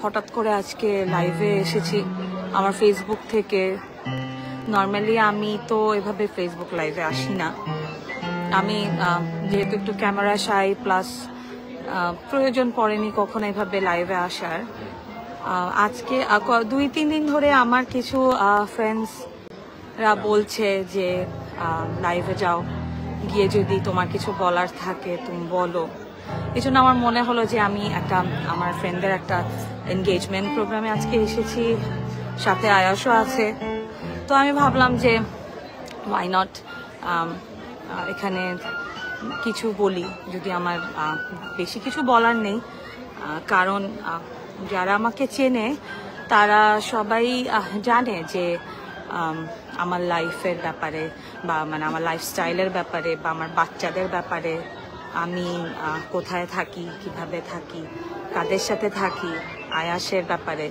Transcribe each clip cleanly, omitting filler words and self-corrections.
হঠাৎ করে আজকে লাইভে এসেছি আমার ফেসবুক থেকে। নর্মালি আমি তো এভাবে ফেসবুক লাইভে আসি না। আমি যেহেতু একটু ক্যামেরা শাই, প্লাস প্রয়োজন পড়েনি কখনো এভাবে লাইভে আসার। আজকে 2-3 দিন ধরে আমার কিছু ফ্রেন্ডসরা বলছে যে লাইভে যাও, গিয়ে যদি তোমার কিছু বলার থাকে তুমি বলো। এই জন্য আমার মনে হলো যে আমি আমার ফ্রেন্ডদের একটা এনগেজমেন্ট প্রোগ্রামে আজকে এসেছি, সাথে আয়াসও আছে। তো আমি ভাবলাম যে ওয়াই নট এখানে কিছু বলি, যদি আমার বেশি কিছু বলার নেই। কারণ যারা আমাকে চেনে তারা সবাই জানে যে আমার লাইফের ব্যাপারে, বা মানে আমার লাইফস্টাইলের ব্যাপারে, বা আমার বাচ্চাদের ব্যাপারে, আমি কোথায় থাকি, কিভাবে থাকি, কাদের সাথে থাকি, আয়াসের ব্যাপারে।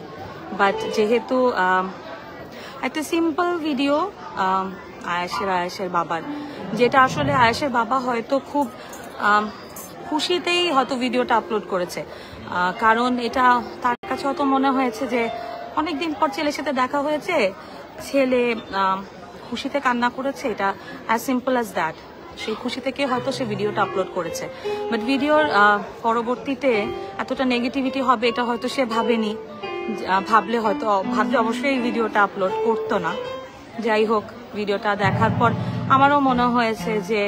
বাট যেহেতু একটা সিম্পল ভিডিও আয়াসের বাবার, যেটা আসলে আয়াসের বাবা হয়তো খুব খুশিতেই হয়তো ভিডিওটা আপলোড করেছে, কারণ এটা তার কাছে হয়তো মনে হয়েছে যে অনেকদিন পর ছেলের সাথে দেখা হয়েছে, ছেলে খুশিতে কান্না করেছে। এটা অ্যাজ সিম্পল অ্যাজ দ্যাট। সেই খুশি থেকে হয়তো সে ভিডিওটা আপলোড করেছে। বাট ভিডিওর পরবর্তীতে এতটা নেগেটিভিটি হবে এটা হয়তো সে ভাবেনি। ভাবলে অবশ্যই এই ভিডিওটা আপলোড করতো না। যাই হোক, ভিডিওটা দেখার পর আমারও মনে হয়েছে যে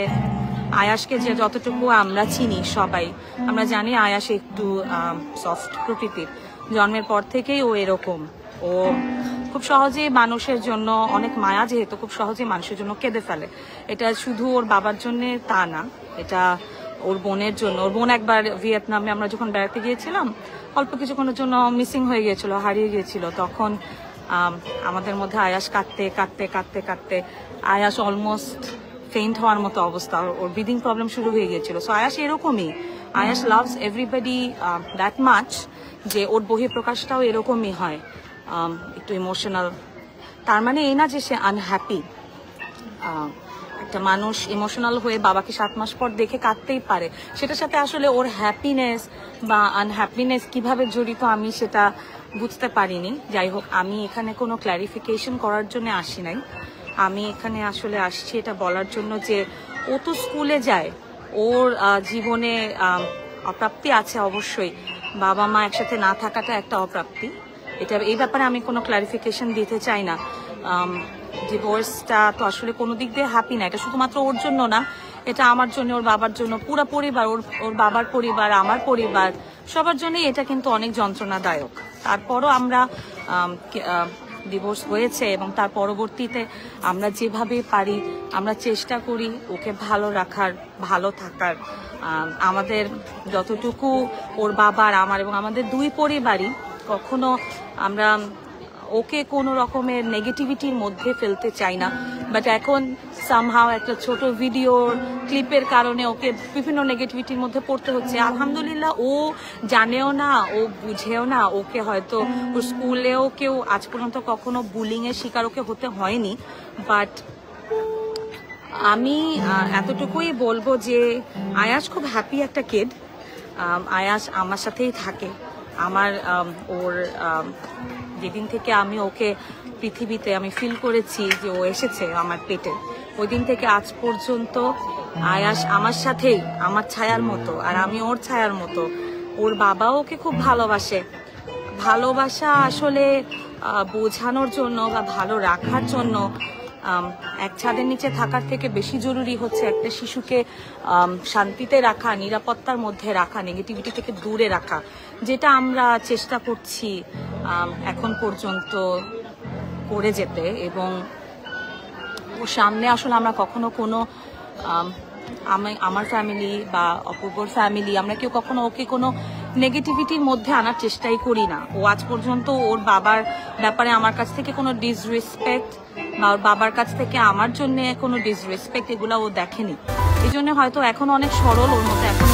আয়াসকে যে যতটুকু আমরা চিনি, সবাই আমরা জানি আয়াস একটু সফট প্রকৃতির। জন্মের পর থেকেই ও এরকম। ও খুব সহজেই মানুষের জন্য, অনেক মায়া যেহেতু, খুব সহজেই মানুষের জন্য কেঁদে ফেলে। এটা শুধু ওর বাবার জন্য তা না, এটা ওর বোনের জন্য। ওর বোন একবার ভিয়েতনামে আমরা যখন বেড়াতে গিয়েছিলাম, অল্প কিছুক্ষণের জন্য মিসিং হয়ে গিয়েছিল, হারিয়ে গিয়েছিল। তখন আমাদের মধ্যে আয়াস কাঁদতে আয়াস অলমোস্ট ফেইন্ট হওয়ার মতো অবস্থা, ওর ব্রিদিং প্রবলেম শুরু হয়ে গিয়েছিল। সো আয়াস এরকমই, আয়াস লাভস এভরিবডি দ্যাট মাচ যে ওর বহিঃপ্রকাশটাও এরকমই হয়, একটু ইমোশনাল। তার মানে এই না যে সে আনহ্যাপি। একটা মানুষ ইমোশনাল হয়ে বাবাকে 7 মাস পর দেখে কাঁদতেই পারে। সেটার সাথে আসলে ওর হ্যাপিনেস বা আনহ্যাপিনেস কিভাবে জড়িত আমি সেটা বুঝতে পারিনি। যাই হোক, আমি এখানে কোনো ক্ল্যারিফিকেশন করার জন্য আসি নাই। আমি এখানে আসলে আসছি এটা বলার জন্য যে ও তো স্কুলে যায়, ওর জীবনে অপ্রাপ্তি আছে অবশ্যই। বাবা মা একসাথে না থাকাটা একটা অপ্রাপ্তি। এই ব্যাপারে আমি কোনো ক্লারিফিকেশন দিতে চাই না। ডিভোর্সটা তো আসলে কোনো দিক দিয়ে হ্যাপি না। এটা শুধুমাত্র ওর জন্য না, এটা আমার জন্য, ওর বাবার জন্য, পুরো পরিবার, ওর বাবার পরিবার, আমার পরিবার, সবার জন্যই এটা কিন্তু অনেক যন্ত্রণাদায়ক। তারপরও আমরা ডিভোর্স হয়েছে এবং তার পরবর্তীতে আমরা যেভাবে পারি আমরা চেষ্টা করি ওকে ভালো রাখার, ভালো থাকার। আমাদের যতটুকু ওর বাবার, আমার এবং আমাদের দুই পরিবারই কখনো আমরা ওকে কোনো রকমের নেগেটিভিটির মধ্যে ফেলতে চাই না। বাট এখন সামহাও একটা ছোট ভিডিও ক্লিপের কারণে ওকে বিভিন্ন নেগেটিভিটির মধ্যে পড়তে হচ্ছে। আলহামদুলিল্লাহ ও জানেও না, ও বুঝেও না। ওকে হয়তো ওর স্কুলেও কেউ আজ পর্যন্ত কখনো বুলিংয়ের শিকার ওকে হতে হয়নি। বাট আমি এতটুকুই বলবো যে আয়াস খুব হ্যাপি একটা কিড। আয়াস আমার সাথেই থাকে। আমার ওর যেদিন থেকে আমি ওকে পৃথিবীতে আমি ফিল করেছি যে ও এসেছে আমার পেটে, ওই দিন থেকে আজ পর্যন্ত আয়াস আমার সাথেই, আমার ছায়ার মতো, আর আমি ওর ছায়ার মতো। ওর বাবাও ওকে খুব ভালোবাসে। ভালোবাসা আসলে বোঝানোর জন্য বা ভালো রাখার জন্য এক ছাদের নিচে থাকার থেকে বেশি জরুরি হচ্ছে একটা শিশুকে শান্তিতে রাখা, নিরাপত্তার মধ্যে রাখা, নেগেটিভিটি থেকে দূরে রাখা, যেটা আমরা চেষ্টা করছি এখন পর্যন্ত করে যেতে। এবং ওর সামনে আসলে আমরা কখনো কোনো আমার ফ্যামিলি বা অপূর্বর ফ্যামিলি, আমরা কেউ কখনো ওকে কোনো নেগেটিভিটির মধ্যে আনার চেষ্টাই করি না। ও আজ পর্যন্ত ওর বাবার ব্যাপারে আমার কাছ থেকে কোনো ডিসরেসপেক্ট বা ওর বাবার কাছ থেকে আমার জন্য কোনো ডিসরেসপেক্ট এগুলো ও দেখেনি। এই জন্য হয়তো এখন অনেক সরল, ওর মধ্যে এখন